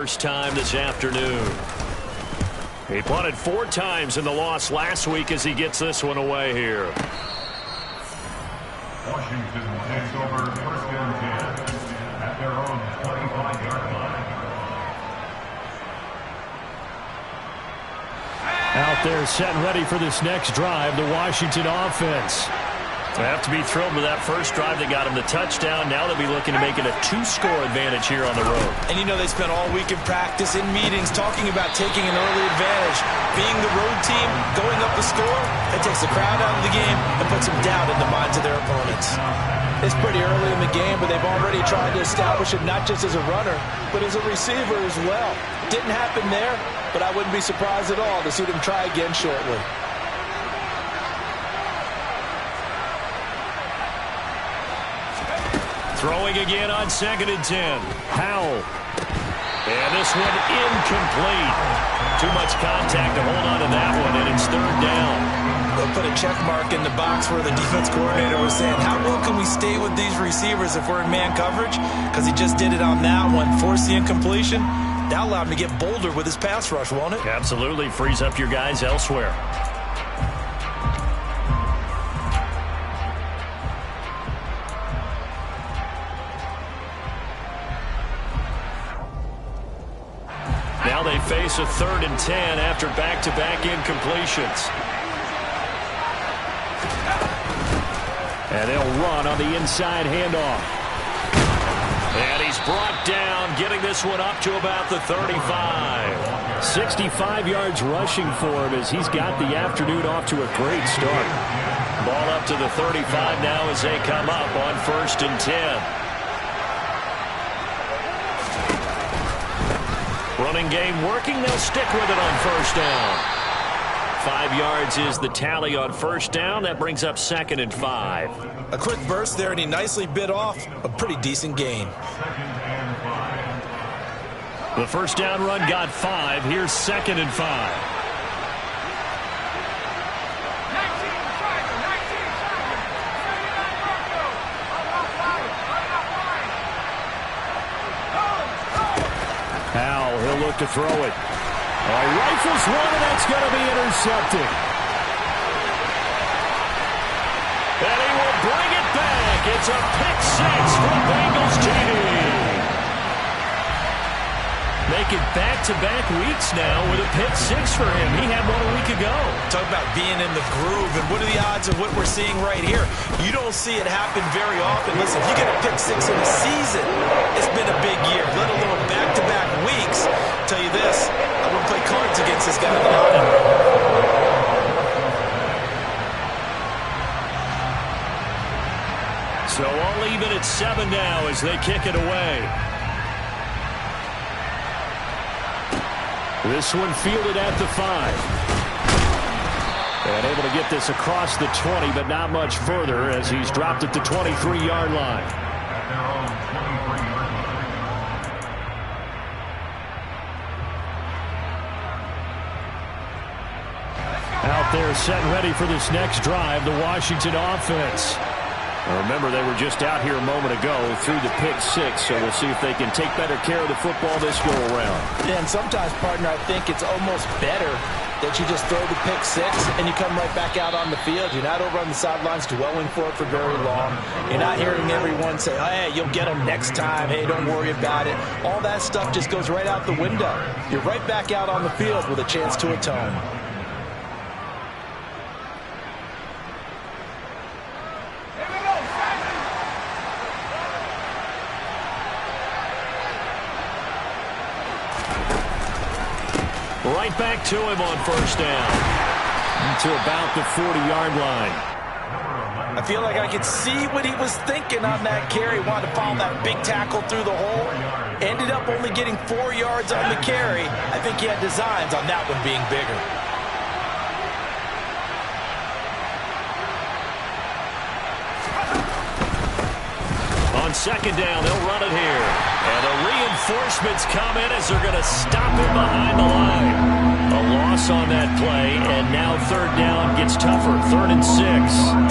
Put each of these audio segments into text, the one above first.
First time this afternoon. He punted 4 times in the loss last week as he gets this one away here. Washington takes over first and 10 at their own 25-yard line. Out there set and ready for this next drive, the Washington offense. They have to be thrilled with that first drive that got them the touchdown. Now they'll be looking to make it a 2-score advantage here on the road. And you know they spent all week in practice, in meetings, talking about taking an early advantage. Being the road team, going up the score, that takes the crowd out of the game and puts some doubt in the minds of their opponents. It's pretty early in the game, but they've already tried to establish it not just as a runner, but as a receiver as well. Didn't happen there, but I wouldn't be surprised at all to see them try again shortly. Throwing again on 2nd and 10. Howell. And this one incomplete. Too much contact to hold on to that one, and it's 3rd down. They'll put a check mark in the box where the defense coordinator was saying, how well can we stay with these receivers if we're in man coverage? Because he just did it on that one, forced the incompletion. That allowed him to get bolder with his pass rush, won't it? Absolutely. Frees up your guys elsewhere. Now they face a 3rd and 10 after back-to-back incompletions. And they'll run on the inside handoff. And he's brought down, getting this one up to about the 35. 65 yards rushing for him as he's got the afternoon off to a great start. Ball up to the 35 now as they come up on 1st and 10. Running game working. They'll stick with it on 1st down. 5 yards is the tally on 1st down. That brings up 2nd and 5. A quick burst there, and he nicely bit off a pretty decent gain. The 1st down run got 5. Here's 2nd and 5. He'll look to throw it. Rifles one, and that's going to be intercepted. And he will bring it back. It's a pick-6 from Bengals JD. Making back-to-back weeks now with a pick-6 for him. He had one a week ago. Talk about being in the groove, and what are the odds of what we're seeing right here? You don't see it happen very often. Listen, if you get a pick-6 in a season, it's been a big year, let alone back-to-back weeks. I'll tell you this, I wouldn't play cards against this guy without him. So all even at 7 now as they kick it away. This one fielded at the 5. And able to get this across the 20, but not much further as he's dropped at the 23-yard line. Out there set and ready for this next drive, the Washington offense. Remember, they were just out here a moment ago through the pick-6, so we'll see if they can take better care of the football this go-around. Yeah, and sometimes, partner, I think it's almost better that you just throw the pick-6 and you come right back out on the field. You're not over on the sidelines dwelling for it for very long. You're not hearing everyone say, hey, you'll get them next time. Hey, don't worry about it. All that stuff just goes right out the window. You're right back out on the field with a chance to atone. Right back to him on 1st down. To about the 40-yard line. I feel like I could see what he was thinking on that carry. Wanted to follow that big tackle through the hole. Ended up only getting 4 yards on the carry. I think he had designs on that one being bigger. On 2nd down, they'll run it here. And the reinforcements come in as they're going to stop him behind the line. A loss on that play, and now 3rd down gets tougher. 3rd and 6.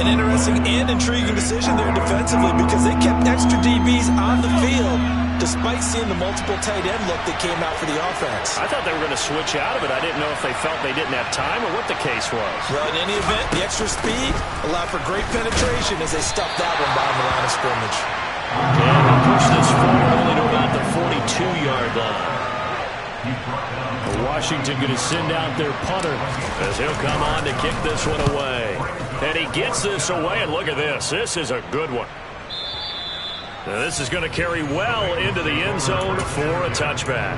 An interesting and intriguing decision there defensively because they kept extra DBs on the field. despite seeing the multiple tight end look that came out for the offense. I thought they were going to switch out of it. I didn't know if they felt they didn't have time or what the case was. Well, in any event, the extra speed allowed for great penetration as they stuffed that one behind the line of scrimmage. And we push this forward only to about the 42-yard line. Washington going to send out their punter as he'll come on to kick this one away. And he gets this away, and look at this. This is a good one. Now, this is going to carry well into the end zone for a touchback.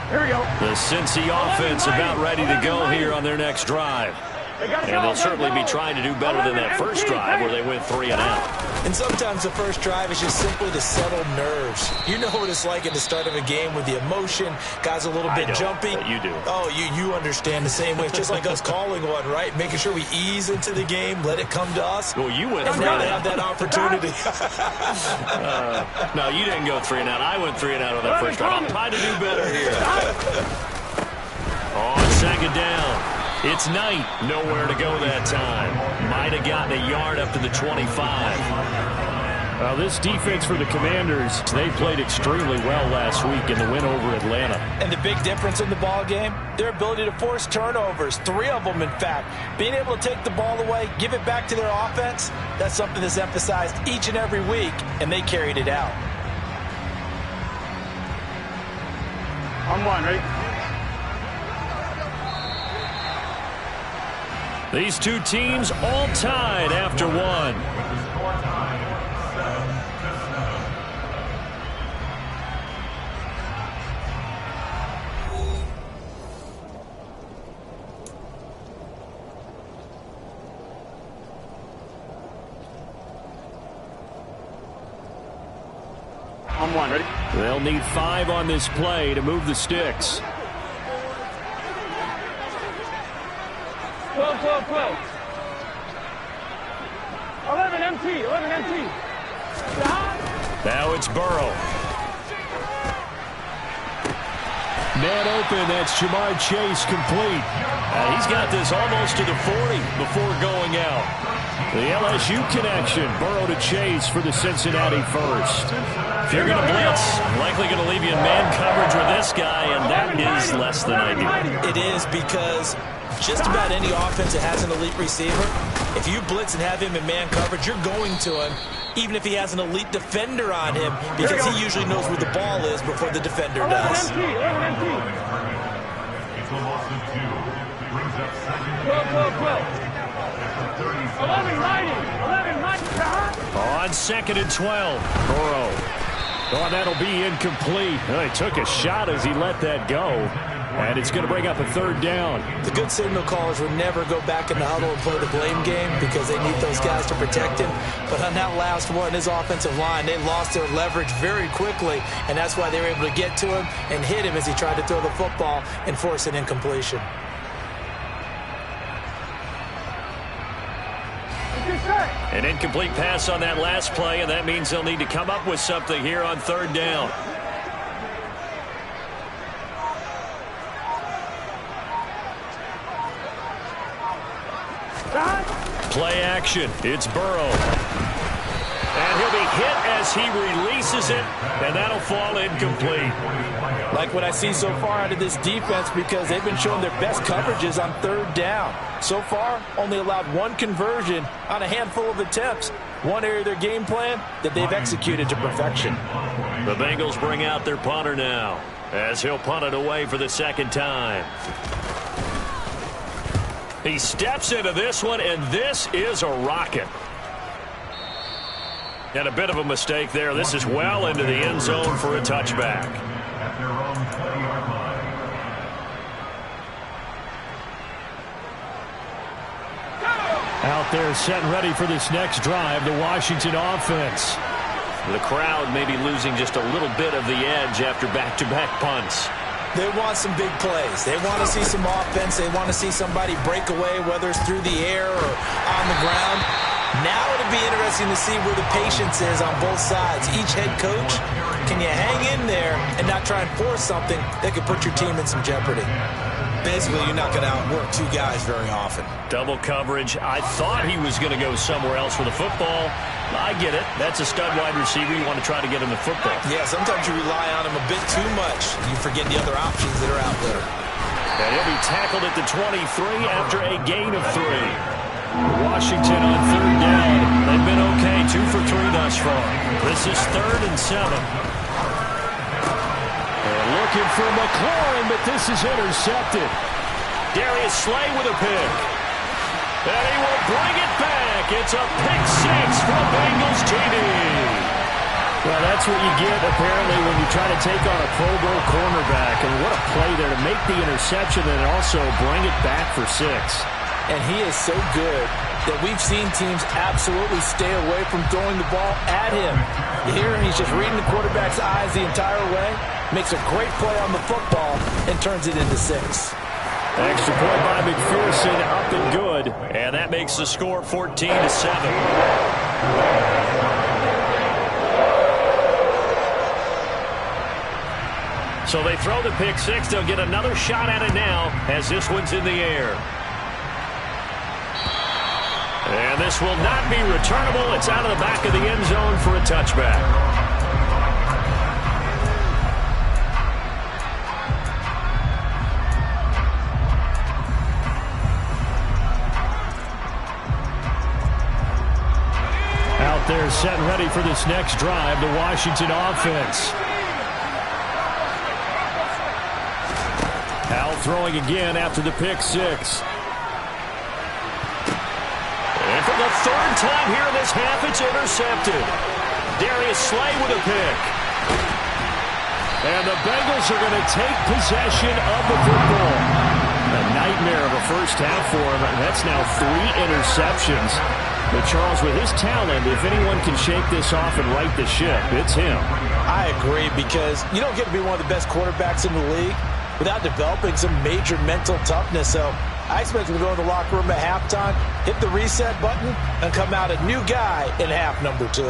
Here we go. The Cincy offense about ready to go here on their next drive. And they'll certainly be trying to do better than that first drive where they went 3 and out. And sometimes the first drive is just simply to settle nerves. You know what it's like at the start of a game with the emotion, guys a little bit jumpy. You do. Oh, you understand the same way. It's just like us calling one, right? Making sure we ease into the game, let it come to us. Well, you went and now they have that opportunity. No, you didn't go 3 and out. I went 3 and out on that first drive. I'm trying to do better here. On second down. It's Knight. Nowhere to go that time. Might have gotten a yard up to the 25. Well, this defense for the Commanders, they played extremely well last week in the win over Atlanta. And the big difference in the ball game, their ability to force turnovers, 3 of them in fact. Being able to take the ball away, give it back to their offense, that's something that's emphasized each and every week, and they carried it out. On one, ready? These two teams all tied after one. On one, ready? They'll need 5 on this play to move the sticks. 12, 12, 12. 11 MT, 11 MT. Now it's Burrow. Man open, that's Jamar Chase complete. He's got this almost to the 40 before going out. The LSU connection, Burrow to Chase for the Cincinnati first. If you're going to blitz, likely going to leave you in man coverage with this guy, and that is less than ideal. It is because just about any offense that has an elite receiver, if you blitz and have him in man coverage, you're going to him, even if he has an elite defender on him, because he usually knows where the ball is before the defender does. 11 MT. It's a loss of 2. Brings up second. 12, 12, 12. 11 90, 11 90. On second and 12, Burrow. Oh, that'll be incomplete. Well, he took a shot as he let that go. And it's going to bring up a 3rd down. The good signal callers will never go back in the huddle and play the blame game because they need those guys to protect him. But on that last one, his offensive line, they lost their leverage very quickly, and that's why they were able to get to him and hit him as he tried to throw the football and force an incompletion. An incomplete pass on that last play, and that means they'll need to come up with something here on 3rd down. Play action. It's Burrow. And he'll be hit as he releases it, and that'll fall incomplete. Like what I see so far out of this defense because they've been showing their best coverages on 3rd down. So far, only allowed 1 conversion on a handful of attempts. One area of their game plan that they've executed to perfection. The Bengals bring out their punter now as he'll punt it away for the 2nd time. He steps into this one, and this is a rocket. And a bit of a mistake there. This is well into the end zone for a touchback. At their own 20-yard line. Out there set and ready for this next drive, the Washington offense. The crowd may be losing just a little bit of the edge after back-to-back punts. They want some big plays. They want to see some offense. They want to see somebody break away, whether it's through the air or on the ground. Now it'll be interesting to see where the patience is on both sides. Each head coach, can you hang in there and not try and force something that could put your team in some jeopardy? Basically, you're not going to outwork two guys very often. Double coverage. I thought he was going to go somewhere else with the football. I get it. That's a stud wide receiver. You want to try to get him the football. Yeah, sometimes you rely on him a bit too much. You forget the other options that are out there. And he'll be tackled at the 23 after a gain of 3. Washington on 3rd down. They've been okay, 2 for 3 thus far. This is 3rd and 7. They're looking for McLaurin, but this is intercepted. Darius Slay with a pick. And he will bring it back. It's a pick 6 from Bengals TD. Well, that's what you get, apparently, when you try to take on a Pro Bowl cornerback. And what a play there to make the interception and also bring it back for 6. And he is so good that we've seen teams absolutely stay away from throwing the ball at him. Here, he's just reading the quarterback's eyes the entire way, makes a great play on the football, and turns it into 6. Extra point by McPherson, up and good. And that makes the score 14-7. So they throw the pick 6. They'll get another shot at it now as this one's in the air. And this will not be returnable. It's out of the back of the end zone for a touchback. Out there set ready for this next drive, the Washington offense. Al throwing again after the pick 6. And for the 3rd time here in this half, it's intercepted. Darius Slay with a pick. And the Bengals are going to take possession of the football. A nightmare of a first half for him. That's now 3 interceptions. But Charles, with his talent, if anyone can shake this off and right the ship, it's him. I agree, because you don't get to be one of the best quarterbacks in the league without developing some major mental toughness. So I expect him to go in the locker room at halftime, hit the reset button, and come out a new guy in half number 2.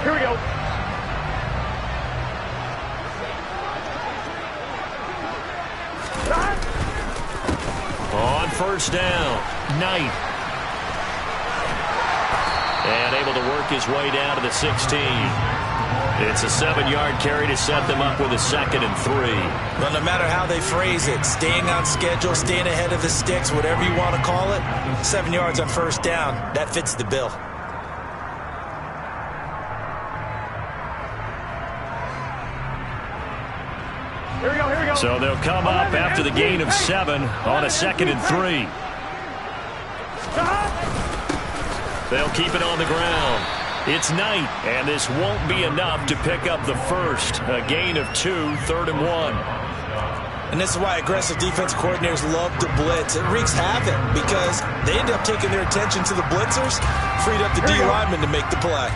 Here we go. On 1st down, Knight. And able to work his way down to the 16. It's a 7-yard carry to set them up with a 2nd and 3. Well, no matter how they phrase it, staying on schedule, staying ahead of the sticks, whatever you want to call it, 7 yards on 1st down, that fits the bill. Here we go, here we go. So they'll come up after the gain of 7 on a 2nd and 3. They'll keep it on the ground. It's Knight, and this won't be enough to pick up the first. A gain of 2, 3rd and 1. And this is why aggressive defense coordinators love to blitz. It wreaks havoc because they end up taking their attention to the blitzers, freed up the D lineman to make the play.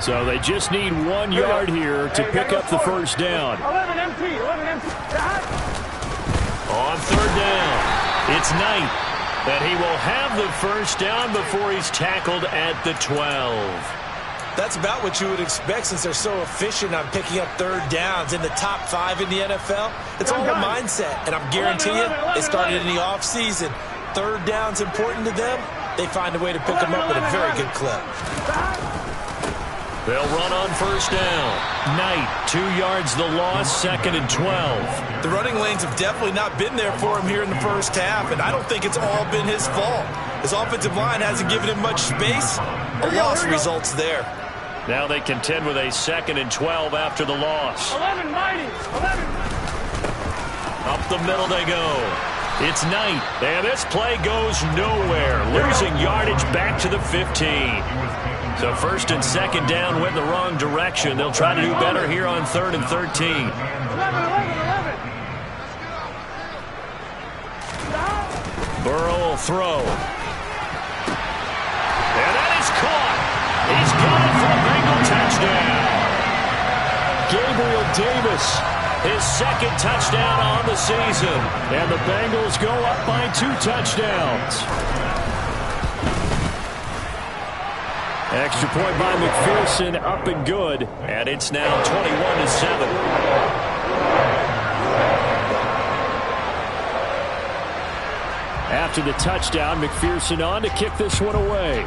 So they just need 1 yard here to pick up the first down. 11 empty. On 3rd down, it's Knight. And he will have the first down before he's tackled at the 12. That's about what you would expect since they're so efficient on picking up 3rd downs in the top 5 in the NFL. It's all a mindset, and I'm guaranteeing you, they started in the offseason. 3rd down's important to them. They find a way to pick them up at a very good clip. They'll run on 1st down. Knight, 2 yards the loss, 2nd and 12. The running lanes have definitely not been there for him here in the first half, and I don't think it's all been his fault. His offensive line hasn't given him much space. A loss results there. Now they contend with a 2nd and 12 after the loss. 11, mighty. 11. Up the middle they go. It's Knight, and this play goes nowhere. Losing yardage back to the 15. So 1st and 2nd down went in the wrong direction. They'll try to do better here on 3rd and 13. 11. Burrow will throw. And that is caught. He's gone for a Bengal touchdown. Gabriel Davis, his 2nd touchdown on the season. And the Bengals go up by 2 touchdowns. Extra point by McPherson, up and good. And it's now 21-7. After the touchdown, McPherson on to kick this one away.